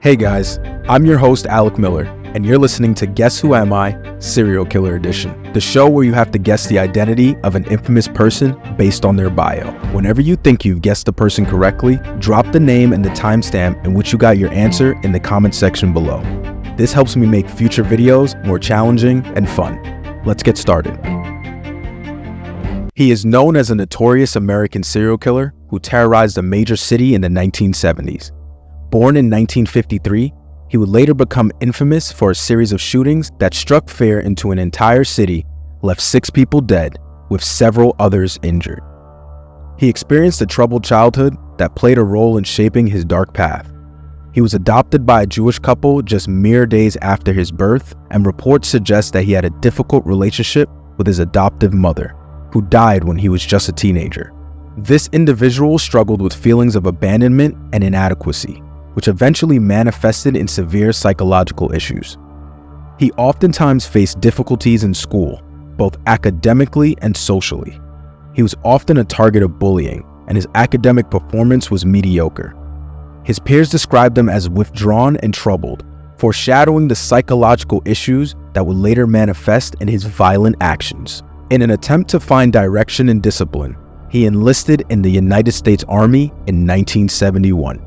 Hey guys, I'm your host Alec Miller, and you're listening to Guess Who Am I? Serial Killer Edition, the show where you have to guess the identity of an infamous person based on their bio. Whenever you think you've guessed the person correctly, drop the name and the timestamp in which you got your answer in the comment section below. This helps me make future videos more challenging and fun. Let's get started. He is known as a notorious American serial killer who terrorized a major city in the 1970s. Born in 1953, he would later become infamous for a series of shootings that struck fear into an entire city, left 6 people dead, with several others injured. He experienced a troubled childhood that played a role in shaping his dark path. He was adopted by a Jewish couple just mere days after his birth, and reports suggest that he had a difficult relationship with his adoptive mother, who died when he was just a teenager. This individual struggled with feelings of abandonment and inadequacy, which eventually manifested in severe psychological issues. He oftentimes faced difficulties in school, both academically and socially. He was often a target of bullying, and his academic performance was mediocre. His peers described him as withdrawn and troubled, foreshadowing the psychological issues that would later manifest in his violent actions. In an attempt to find direction and discipline, he enlisted in the United States Army in 1971.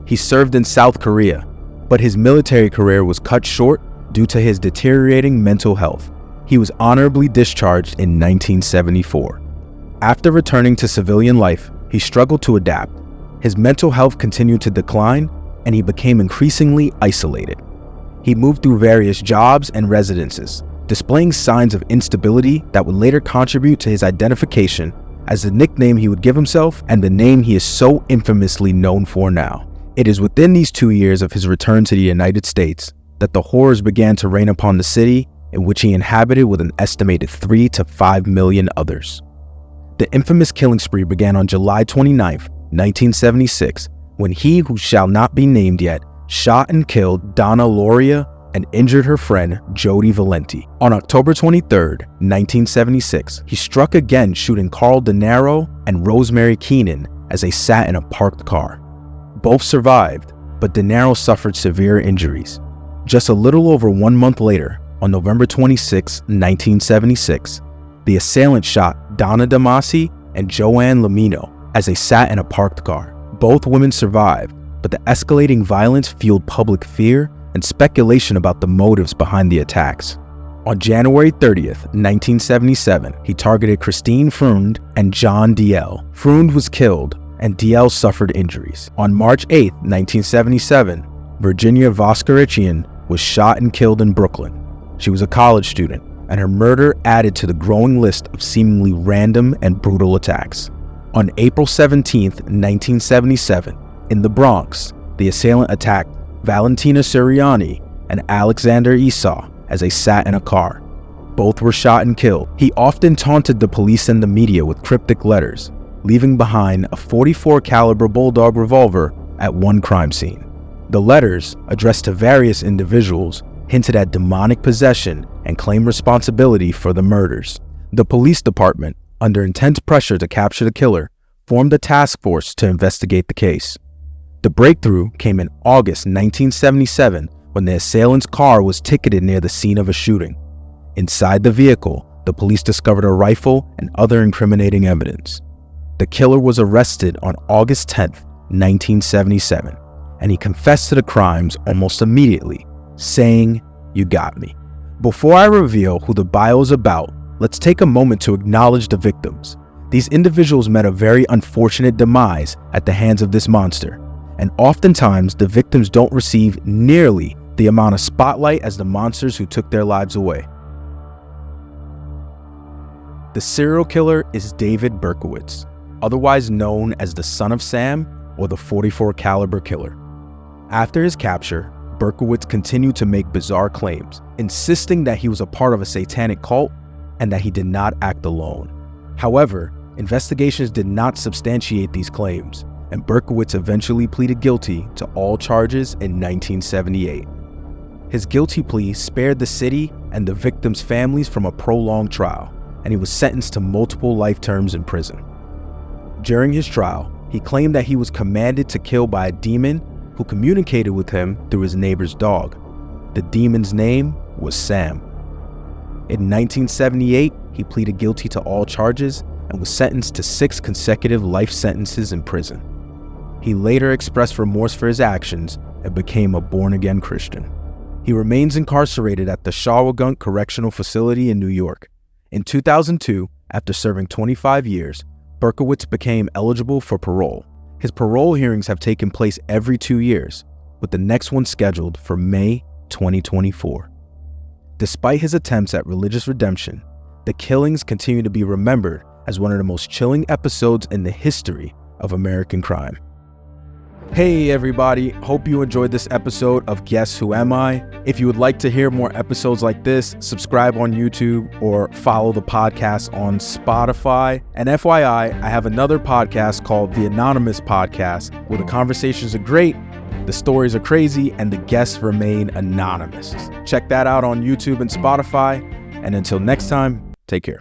He served in South Korea, but his military career was cut short due to his deteriorating mental health. He was honorably discharged in 1974. After returning to civilian life, he struggled to adapt. His mental health continued to decline, and he became increasingly isolated. He moved through various jobs and residences, displaying signs of instability that would later contribute to his identification as the nickname he would give himself and the name he is so infamously known for now. It is within these 2 years of his return to the United States that the horrors began to rain upon the city in which he inhabited with an estimated 3 to 5 million others. The infamous killing spree began on July 29, 1976, when he who shall not be named yet shot and killed Donna Lauria and injured her friend Jody Valenti. On October 23, 1976, he struck again, shooting Carl De Niro and Rosemary Keenan as they sat in a parked car. Both survived, but De Niro suffered severe injuries. Just a little over 1 month later, on November 26, 1976, the assailant shot Donna Damasi and Joanne Lamino as they sat in a parked car. Both women survived, but the escalating violence fueled public fear and speculation about the motives behind the attacks. On January 30, 1977, he targeted Christine Freund and John DL. Freund was killed, and DL suffered injuries. On March 8, 1977, Virginia Voskerichian was shot and killed in Brooklyn. She was a college student, and her murder added to the growing list of seemingly random and brutal attacks. On April 17, 1977, in the Bronx, the assailant attacked Valentina Siriani and Alexander Esau as they sat in a car. Both were shot and killed. He often taunted the police and the media with cryptic letters, leaving behind a .44 caliber bulldog revolver at one crime scene. The letters, addressed to various individuals, hinted at demonic possession and claimed responsibility for the murders. The police department, under intense pressure to capture the killer, formed a task force to investigate the case. The breakthrough came in August 1977 when the assailant's car was ticketed near the scene of a shooting. Inside the vehicle, the police discovered a rifle and other incriminating evidence. The killer was arrested on August 10, 1977, and he confessed to the crimes almost immediately, saying, "You got me." Before I reveal who the bio is about, let's take a moment to acknowledge the victims. These individuals met a very unfortunate demise at the hands of this monster, and oftentimes the victims don't receive nearly the amount of spotlight as the monsters who took their lives away. The serial killer is David Berkowitz, otherwise known as the Son of Sam or the .44 caliber killer. After his capture, Berkowitz continued to make bizarre claims, insisting that he was a part of a satanic cult and that he did not act alone. However, investigations did not substantiate these claims, and Berkowitz eventually pleaded guilty to all charges in 1978. His guilty plea spared the city and the victims' families from a prolonged trial, and he was sentenced to multiple life terms in prison. During his trial, he claimed that he was commanded to kill by a demon who communicated with him through his neighbor's dog. The demon's name was Sam. In 1978, he pleaded guilty to all charges and was sentenced to 6 consecutive life sentences in prison. He later expressed remorse for his actions and became a born-again Christian. He remains incarcerated at the Shawangunk Correctional Facility in New York. In 2002, after serving 25 years, Berkowitz became eligible for parole. His parole hearings have taken place every 2 years, with the next one scheduled for May 2024. Despite his attempts at religious redemption, the killings continue to be remembered as one of the most chilling episodes in the history of American crime. Hey everybody, hope you enjoyed this episode of Guess Who Am I? If you would like to hear more episodes like this, subscribe on YouTube or follow the podcast on Spotify. And FYI, I have another podcast called the Anonymous Podcast, where the conversations are great, the stories are crazy, and the guests remain anonymous. Check that out on YouTube and Spotify. And until next time, take care.